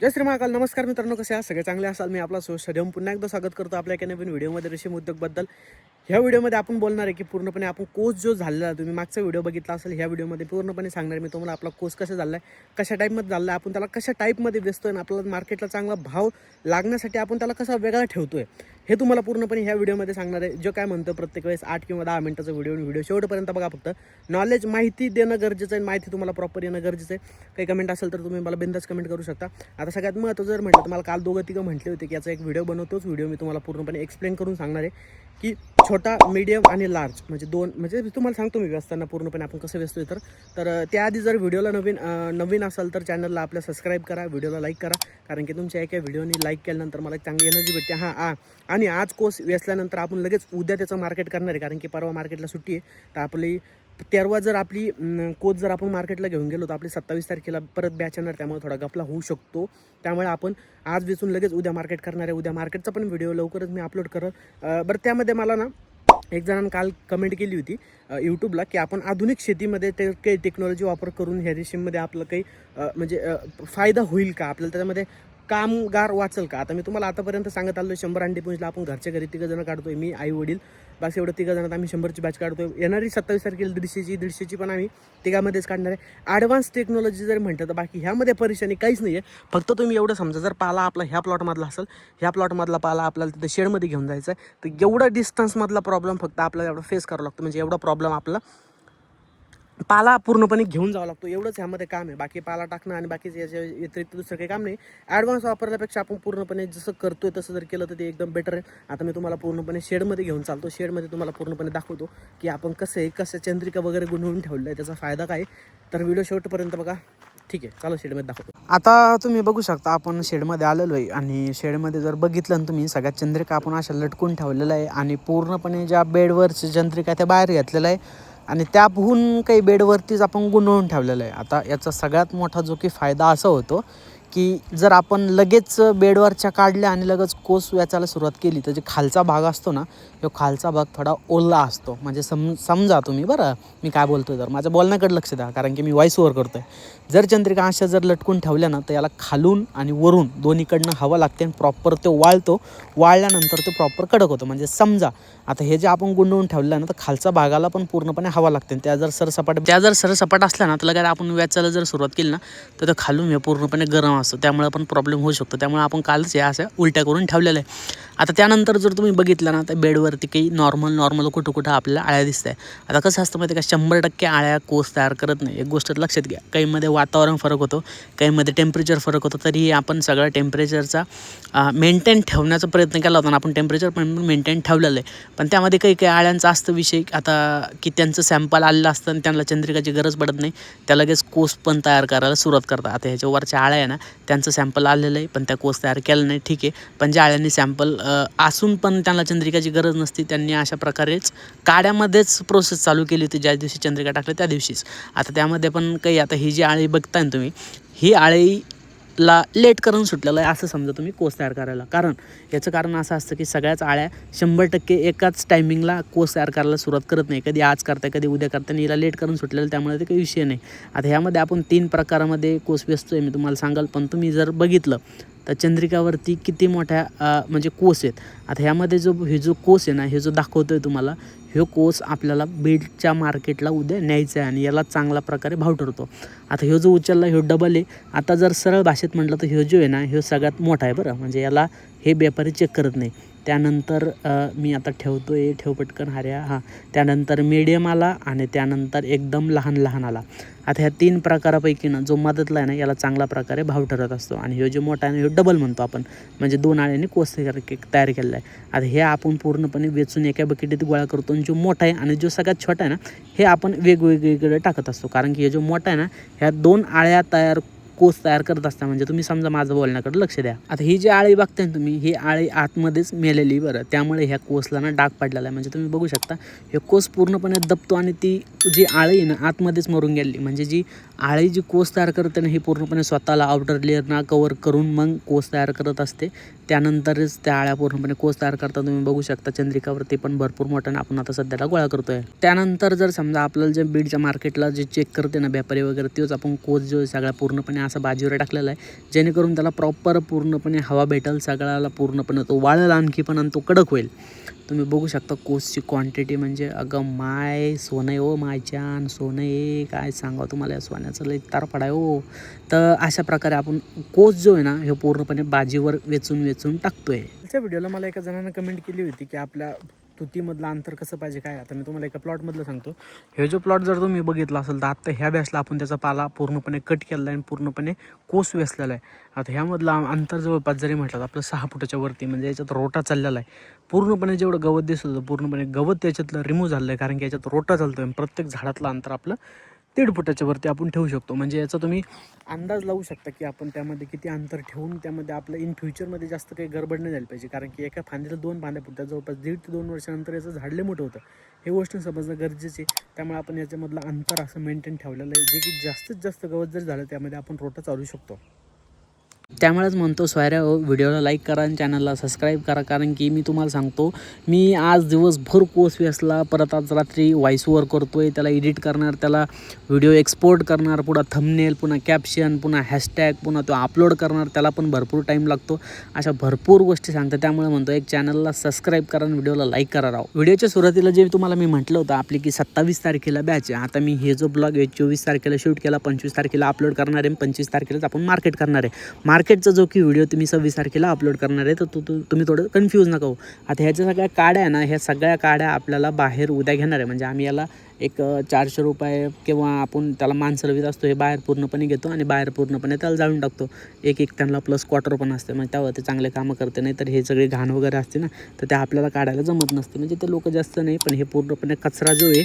जय श्री महाकाल. नमस्कार मित्रांनो, कसे आहात? सगळे चांगले असाल. मी आपला सोशल पुन्हा एकदा स्वागत करतो आपल्या एका नवीन व्हिडिओमध्ये रेशीम उद्योगबद्दल. ह्या व्हिडिओमध्ये आपण बोलणार आहे की पूर्णपणे आपण कोर्स जो झालेला, तुम्ही मागचा व्हिडिओ बघितला असेल, ह्या व्हिडिओमध्ये पूर्णपणे सांगणार मी तुम्हाला आपला कोर्स कसा झाला आहे, कशा टाईपमध्ये झाला आहे, आपण त्याला कशा टाईपमध्ये वेचतो आहे, आपल्याला मार्केटला चांगला भाव लागण्यासाठी आपण त्याला कसा वेगळा ठेवतो आहे, हे तुम्हाला पूर्णपणे ह्या व्हिडिओमध्ये सांगणार आहे. जो काय म्हणतो प्रत्येक वेळेस 8 किंवा 10 मिनिटाचा व्हिडिओ शेवटपर्यंत बघा. फक्त नॉलेज माहिती देणं गरजेचं आहे, माहिती तुम्हाला प्रॉपर येणं गरजेचं आहे. काही कमेंट असेल तर तुम्ही मला बिंदास कमेंट करू शकता. आता सगळ्यात महत्त्वाचं जर म्हटलं, तुम्हाला काल 2-3 म्हटले होते की याचा एक व्हिडिओ बनवतोच. व्हिडिओ मी तुम्हाला पूर्णपणे एक्सप्लेन करून सांगणार आहे की छोटा, मीडियम आणि लार्ज म्हणजे दोन, म्हणजे तुम्हाला सांगतो मी व्यस्ताना पूर्णपणे आपण कसं व्यस्तोय. तर त्याआधी जर व्हिडिओला नवीन असाल तर चॅनलला आपल्या सबस्क्राईब करा, व्हिडिओला लाईक करा, कारण की तुमच्या एका व्हिडिओनी लाईक केल्यानंतर मला चांगली एनर्जी भेटते. आणि आज कोर्स वेचल्यानंतर आपण लगेच उद्या त्याचं मार्केट करणार आहे, कारण की परवा मार्केटला सुट्टी आहे. तर आपली 13 जर आपली कोच जर आपण मार्केटला घेऊन गेलो तर आपली 27 तारखेला परत बॅच येणार, त्यामुळे थोडा गपला होऊ शकतो. त्यामुळे आपण आज वेचून लगेच उद्या मार्केट करणार आहे. उद्या मार्केटचा पण व्हिडिओ लवकरच मी अपलोड करेन. बरं, त्यामध्ये मला ना एक जणांनी काल कमेंट केली होती यूट्यूबला की आपण आधुनिक शेतीमध्ये काही टेक्नॉलॉजी वापर करून ह्या रेशीममध्ये आपलं काही म्हणजे फायदा होईल का, आपल्याला त्याच्यामध्ये कामगार वाचल का. आता मी तुम्हाला आतापर्यंत सांगत आलो, 100 अंडी पुंजला आपण घरच्या घरी 3 जण काढतोय, मी, आई, वडील, बस एवढं 3 जणांत आम्ही 100ची बॅच काढतोय. येणारी 27 तारखेला 150ची पण आम्ही 3गामध्येच काढणार आहे. ॲडव्हान्स टेक्नॉलॉजी जर म्हटलं तर बाकी ह्यामध्ये परेशानी काहीच नाही आहे. फक्त तुम्ही एवढं समजा, जर पाला आपला ह्या प्लॉटमधला असेल, ह्या प्लॉटमधला पाला आपल्याला तिथं शेडमध्ये घेऊन जायचं आहे, तर एवढा डिस्टन्समधला प्रॉब्लेम फक्त आपल्याला एवढा फेस करावा लागतो. म्हणजे एवढा प्रॉब्लेम आपला पाला पूर्णपणे घेऊन जावं लागतो, एवढंच ह्यामध्ये काम आहे. बाकी पाला टाकणं आणि बाकीचं याच्या व्यतिरिक्त दुसरं काही काम नाही. ॲडव्हान्स वापरल्यापेक्षा आपण पूर्णपणे जसं करतोय तसं जर केलं तर ते एकदम बेटर आहे. आता मी तुम्हाला पूर्णपणे शेडमध्ये घेऊन चालतो, शेडमध्ये तुम्हाला पूर्णपणे दाखवतो की आपण कसं चंद्रिका वगैरे गुंडवून ठेवलं आहे, त्याचा फायदा काय. तर व्हिडिओ शेवटपर्यंत बघा. ठीक आहे, चला शेडमध्ये दाखवतो. आता तुम्ही बघू शकता आपण शेडमध्ये आलेलो आहे, आणि शेडमध्ये जर बघितलं ना तुम्ही, सगळ्यात चंद्रिका आपण अशा लटकून ठेवलेलं आहे, आणि पूर्णपणे ज्या बेडवरची चंद्रिका त्या बाहेर घेतलेलं आहे, आणि त्याहून काही बेडवरतीच आपण गुंडवून ठेवलेलं आहे. आता याचा सगळ्यात मोठा जो की फायदा असा होतो की जर आपण लगेच बेडवरच्या काढल्या आणि लगेच कोस वेचायला सुरुवात केली तर जे खालचा भाग असतो ना, तो खालचा भाग थोडा ओला असतो. म्हणजे समजा तुम्ही, बरं मी काय बोलतो तर माझ्या बोलण्याकडे लक्ष द्या, कारण की मी व्हॉइस ओव्हर करतो आहे. जर चंद्रिका अशा जर लटकून ठेवल्या ना, तर याला खालून आणि वरून दोन्हीकडनं हवा लागते, आणि प्रॉपर तो वाळतो. वाळल्यानंतर तो प्रॉपर कडक होतो. म्हणजे समजा आता हे जे आपण गुंडवून ठेवलं ना, तर खालचा भागाला पण पूर्णपणे हवा लागते. त्या जर सरसपाट असल्या ना, तर लगेच आपण वेचायला जर सुरुवात केली ना, तर ते खालून हे पूर्णपणे गरम असतो, त्यामुळे पण प्रॉब्लेम होऊ शकतो. त्यामुळे आपण कालच या अशा उलट्या करून ठेवलेलं आहे. आता त्यानंतर जर तुम्ही बघितलं ना, तर बेडवरती काही नॉर्मल कुठं आपल्याला आळ्या दिसत आहे. आता कसं असतं माहिती का, 100% आळ्या कोस तयार करत नाही. एक गोष्ट लक्षात घ्या, काहीमध्ये वातावरण फरक होतो, काहीमध्ये टेम्परेचर फरक होतो. तरीही आपण सगळ्या टेम्परेचरचा मेंटेन ठेवण्याचा प्रयत्न केला होता, आणि आपण टेम्परेचर पण मेंटेन ठेवलेलं आहे. पण त्यामध्ये काही आळ्यांचा असतं विषय, आता की त्यांचं सॅम्पल आलेलं असतं आणि त्यांना चंद्रिकाची गरज पडत नाही, त्या लगेच कोस पण तयार करायला सुरुवात करतात. आता ह्याच्यावरच्या आळ्या आहे ना, त्यांचं सॅम्पल आलेलं आहे पण त्या कोस तयार केलं नाही, ठीक आहे. पण ज्या आळ्यांनी सॅम्पल असून पण त्यांना चंद्रिकाची गरज नसती, त्यांनी अशा प्रकारेच काड्यामध्येच प्रोसेस चालू केली होती, ज्या दिवशी चंद्रिका टाकली त्या दिवशीच. आता त्यामध्ये पण काही, आता ही जी आळी बघताय ना तुम्ही, ही आळीला लेट करून सुटलेलं आहे असं समजा तुम्ही कोस तयार करायला. कारण याचं कारण असं असतं की सगळ्याच आळ्या 100% एकाच टायमिंगला कोस तयार करायला सुरुवात करत नाही. कधी आज करताय, कधी उद्या करताय, हिला लेट करून सुटलेलं, त्यामुळे ते काही विषय नाही. आता ह्यामध्ये आपण 3 प्रकारामध्ये कोस वेचतोय, मी तुम्हाला सांगाल. पण तुम्ही जर बघितलं तर चंद्रिकावरती किती मोठ्या म्हणजे कोस आहेत. आता ह्यामध्ये हे जो कोस आहे ना, हे जो दाखवतोय तुम्हाला, हे कोस आपल्याला बीडच्या मार्केटला उद्या न्यायचा आहे, आणि याला चांगला प्रकारे भाव ठरतो. आता हे जो उचलला हे डबल आहे. आता जर सरळ भाषेत म्हटलं तर हे जो आहे ना, हे सगळ्यात मोठा आहे, बरं. म्हणजे याला हे व्यापारी चेक करत नाही. त्यानंतर मी आता ठेव पटकन हार्या. त्यानंतर मीडियम आला, आणि त्यानंतर एकदम लहान आला. आता ह्या 3 प्रकारापैकी ना, जो मधतला आहे ना, याला चांगला प्रकारे भाव ठरत असतो. आणि हे जो मोठा आहे ना, हे डबल म्हणतो आपण, म्हणजे 2 आळ्यांनी कोस तयार केलेला आहे. आता हे आपण पूर्णपणे वेचून एका बकेटीत गोळा करतो, आणि जो मोठा आहे आणि जो सगळ्यात छोटा आहे ना, हे आपण वेगवेगळे टाकत असतो. कारण की हे जो मोठा आहे ना, ह्या 2 आळ्या कोस तयार करत असता. म्हणजे तुम्ही समजा माझं बोलण्याकडे लक्ष द्या. आता ही जी आळी बघताय ना तुम्ही, ही आळी आतमध्येच मेलेली, बरं. त्यामुळे ह्या कोसला ना डाग पडलेला आहे. म्हणजे तुम्ही बघू शकता, हे कोस पूर्णपणे दबतो, आणि ती जी आळी आहे ना, आतमध्येच मरून गेली. म्हणजे जी आळी जी कोस तयार करते ना, ही पूर्णपणे स्वतःला आउटर लेअरना कवर करून मग कोस तयार करत असते. त्यानंतरच त्या आळ्या पूर्णपणे कोस तयार करतात. तुम्ही बघू शकता चंद्रिकावरती पण भरपूर मोठ्याने आपण आता सध्याला गोळा करतोय. त्यानंतर जर समजा आपल्याला जे बीडच्या मार्केटला जे चेक करते ना व्यापारी वगैरे, तोच आपण कोस जो सगळा पूर्णपणे असा बाजूवर टाकलेला आहे, जेणेकरून त्याला प्रॉपर पूर्णपणे हवा भेटेल, सगळ्याला पूर्णपणे तो वाळेल आणखी पण आणि तो कडक होईल. तुम्ही बघू शकता कोसची क्वांटिटी म्हणजे अगं माय सोनं आहे हो, मायच्यान सोनं आहे, काय सांगावं तुम्हाला, या सोन्याचं लई तारफड आहे हो. तर अशा प्रकारे आपण कोस जो आहे ना हे पूर्णपणे बाजीवर वेचून टाकतोय. त्या व्हिडिओला मला एका जणानं कमेंट केली होती की आपल्या तुतीमधलं अंतर कसं पाहिजे काय. आता मी तुम्हाला एका प्लॉटमधलं सांगतो. हे जो प्लॉट जर तुम्ही बघितला असेल तर आत्ता ह्या बॅचला आपण त्याचा पाला पूर्णपणे कट केलेला आहे आणि पूर्णपणे कोस वेचलेला आहे. आता ह्यामधलं अंतर जवळपास जरी म्हटलं तर आपलं 6 फुटाच्या वरती, म्हणजे याच्यात रोटा चाललेला आहे. पूर्णपणे जेवढं गवत दिसत होतं पूर्णपणे गवत त्याच्यातलं रिमूव्ह झालं आहे, कारण की याच्यात रोटा चालतो आहे. प्रत्येक झाडातलं अंतर आपलं 1.5 फुटाच्या वरती आपण ठेवू शकतो. म्हणजे याचा तुम्ही अंदाज लावू शकता की आपण त्यामध्ये किती अंतर ठेवून त्यामध्ये आपलं इन फ्युचरमध्ये जास्त काही गडबड नाही झाली पाहिजे. कारण की एका फांदीला 2 फांद्या फुटतात, जवळपास 1.5 ते 2 वर्षानंतर याचं झाडले मोठं होतं. हे गोष्ट समजणं गरजेचे. त्यामुळे आपण याच्यामधलं अंतर असं मेंटेन ठेवलेलं आहे, जे की जास्तीत जास्त गवत जर झालं त्यामध्ये आपण रोटा चालू शकतो. त्यामुळेच म्हणतो सोयऱ्या हो, व्हिडिओला लाईक करा आणि चॅनलला सबस्क्राईब करा. कारण की मी तुम्हाला सांगतो, मी आज दिवसभर कोस वेचला, परत आज रात्री व्हॉइस ओव्हर करतोय, त्याला एडिट करणार, त्याला व्हिडिओ एक्सपोर्ट करणार, पुन्हा थंबनेल, पुन्हा कॅप्शन, पुन्हा हॅशटॅग, पुन्हा तो अपलोड करणार, त्याला पण भरपूर टाईम लागतो. अशा भरपूर गोष्टी सांगतात. त्यामुळे म्हणतो एक चॅनलला सबस्क्राईब करा आणि व्हिडिओला लाईक करा राव. व्हिडिओच्या सुरुवातीला जे तुम्हाला मी म्हटलं होतं आपली की 27 तारखेला बॅच आहे. आता मी हे जो ब्लॉग आहे 24 तारखेला शूट केला, 25 तारखेला अपलोड करणार आहे, 25 तारखेलाच आपण मार्केट करणार आहे. मार्केटचा जो की व्हिडिओ तुम्ही 26 तारखेला अपलोड करणार आहे, तर तुम्ही थोडं कन्फ्यूज नका हो. आता ह्याच्या सगळ्या काड्या आहे ना, ह्या सगळ्या काड्या आपल्याला बाहेर उद्या घेणार आहे. म्हणजे आम्ही याला एक 400 रुपये किंवा आपण त्याला माणसं लावित असतो, हे बाहेर पूर्णपणे घेतो आणि बाहेर पूर्णपणे त्याला जाळून टाकतो. एक त्यांना प्लस क्वार्टर पण असते, म्हणजे त्यावर ते चांगले कामं करते. नाही तर हे सगळे घाण वगैरे असते ना, तर ते आपल्याला काढायला जमत नसते. म्हणजे ते लोक जास्त नाही, पण हे पूर्णपणे कचरा जो आहे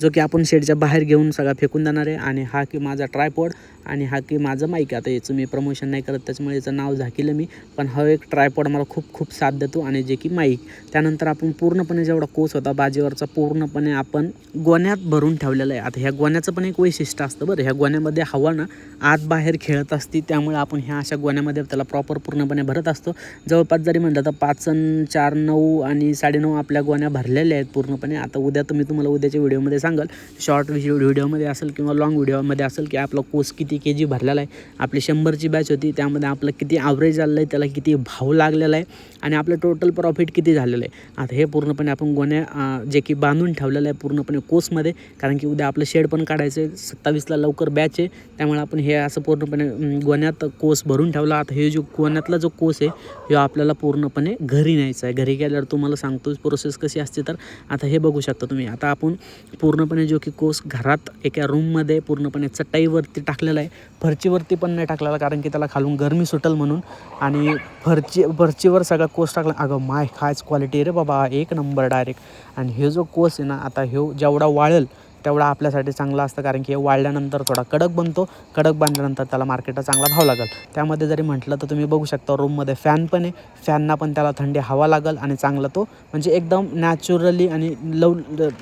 जो की आपण शेडच्या बाहेर घेऊन सगळा फेकून देणार आहे. आणि हा की माझा ट्रायपॉड आणि हा की माझं माईक. आता याचं मी प्रमोशन नाही करत, त्याच्यामुळे याचं नाव झाकीलं मी, पण हा एक ट्रायपॉड मला खूप साथ देतो आणि जे की माईक. त्यानंतर आपण पूर्णपणे जेवढा कोस होता बाजीवरचा पूर्णपणे आपण गोण्यात भरून ठेवलेलं आहे. आता ह्या गोण्याचं पण एक वैशिष्ट्य असतं बरं, ह्या गोण्यामध्ये हवा ना आत बाहेर खेळत असते, त्यामुळे आपण ह्या अशा गोण्यामध्ये त्याला प्रॉपर पूर्णपणे भरत असतो. जवळपास जरी म्हटलं तर 5 आणि 4 9 आणि 9.5 आपल्या गोण्या भरलेल्या आहेत पूर्णपणे. आता उद्या तुम्हाला उद्याच्या व्हिडिओमध्ये सांगाल, शॉर्ट व्हिडिओमध्ये असेल किंवा लॉंग व्हिडिओमध्ये असेल, की आपला कोस किती kg भरलेला आहे. आपली 100ची बॅच होती, त्यामध्ये आपलं किती ॲव्हरेज आलेलं आहे, त्याला किती भाव लागलेला आहे आणि आपलं टोटल प्रॉफिट किती झालेलं आहे. आता हे पूर्णपणे आपण गोण्या जे की बांधून ठेवलेलं आहे पूर्णपणे कोसमध्ये, कारण की उद्या आपलं शेड पण काढायचं आहे. 27ला लवकर बॅच आहे, त्यामुळे आपण हे असं पूर्णपणे गोण्यात कोस भरून ठेवला. आता हे जो गोण्यातला जो कोस आहे हे आपल्याला पूर्णपणे घरी न्यायचा आहे. घरी गेल्यावर तुम्हाला सांगतो प्रोसेस कशी असते. तर आता हे बघू शकता तुम्ही. आता आपण पूर्णपणे जो की कोस घरात एका रूममध्ये पूर्णपणे चटाईवरती टाकलेला आहे, फरचीवरती पण नाही टाकलेला, कारण की त्याला खालून गरमी सुटेल म्हणून. आणि फरचीवर सगळा कोस टाकला. अगं माय खायच क्वालिटी रे बाबा, एक नंबर डायरेक्ट. आणि हे जो कोस आहे ना, आता हे जेवढा वाळेल तेवढा आपल्यासाठी चांगला असतं, कारण की हे वाळल्यानंतर थोडा कडक बनतो. कडक बांधल्यानंतर त्याला मार्केटला चांगला भाव लागेल. त्यामध्ये जरी म्हटलं तर तुम्ही बघू शकता रूममध्ये फॅन पण आहे, फॅनना पण त्याला थंडी हवा लागेल आणि चांगला तो म्हणजे एकदम नॅचरली आणि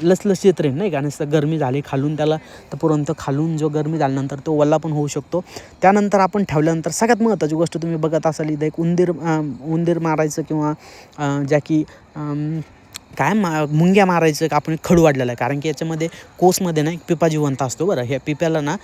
लसलशीत राहील, नाही का. आणि गरमी झाली खालून त्याला तर पुरंत खालून जो गरमी झाल्यानंतर तो वल्ला पण होऊ शकतो. त्यानंतर आपण ठेवल्यानंतर सगळ्यात महत्त्वाची गोष्ट तुम्ही बघत असाल, इथं एक उंदीर मारायचं किंवा ज्या की मुंग्या मारायचं का आपण खडू वाढलेला आहे, कारण की याच्यामध्ये कोसमध्ये ना एक पिपा जिवंत असतो बरं. ह्या पिप्याला ना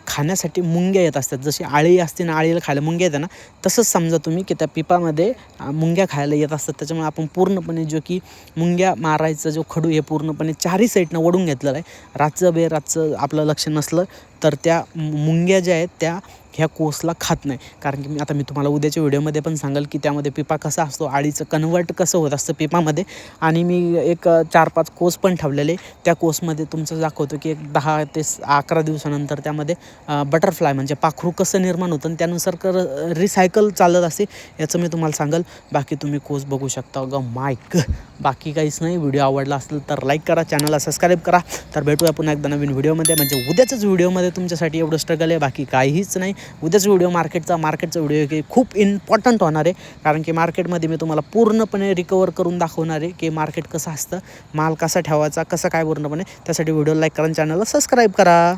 खाण्यासाठी मुंग्या येत असतात. जशी आळी असते ना, आळीला खायला मुंग्या येतात ना, तसंच समजा तुम्ही की त्या पिपामध्ये मुंग्या खायला येत असतात. त्याच्यामुळे आपण पूर्णपणे जो की मुंग्या मारायचं जो खडू हे पूर्णपणे 4ही साईडनं वडून घेतलेलं आहे. रातचं आपलं लक्ष नसलं तर त्या मुंग्या ज्या आहेत त्या ह्या कोसला खात नाही. कारण की आता मी तुम्हाला उद्याच्या व्हिडिओमध्ये पण सांगाल की त्यामध्ये पिपा कसा असतो, आळीचं कन्वर्ट कसं होत असतं पिपामध्ये. आणि मी एक 4-5 कोस पण ठेवलेले. त्या कोसमध्ये तुमचं दाखवतो की एक 10 ते 11 दिवसानंतर त्यामध्ये बटरफ्लाय म्हणजे पाखरू कसं निर्माण होतं आणि त्यानुसार रिसायकल चालत असते, याचं मी तुम्हाला सांगाल. बाकी तुम्ही कोस बघू शकता. माईक बाकी काहीच नाही. व्हिडिओ आवडला असेल तर लाईक करा, चॅनलला सबस्क्राईब करा. तर भेटूया पुन्हा एकदा नवीन व्हिडिओमध्ये. म्हणजे उद्याच्याच व्हिडिओमध्ये तुमच्यासाठी एवढं स्ट्रगल आहे, बाकी काहीच नाही. उद्याचा व्हिडिओ मार्केटचा व्हिडिओ की खूप इम्पॉर्टंट होणार आहे, कारण की मार्केटमध्ये मी तुम्हाला पूर्णपणे रिकवर करून दाखवणार आहे की मार्केट कसं असतं, माल कसा ठेवायचा, कसं काय पूर्णपणे. त्यासाठी व्हिडिओ लाईक करा, चॅनलला सबस्क्राईब करा.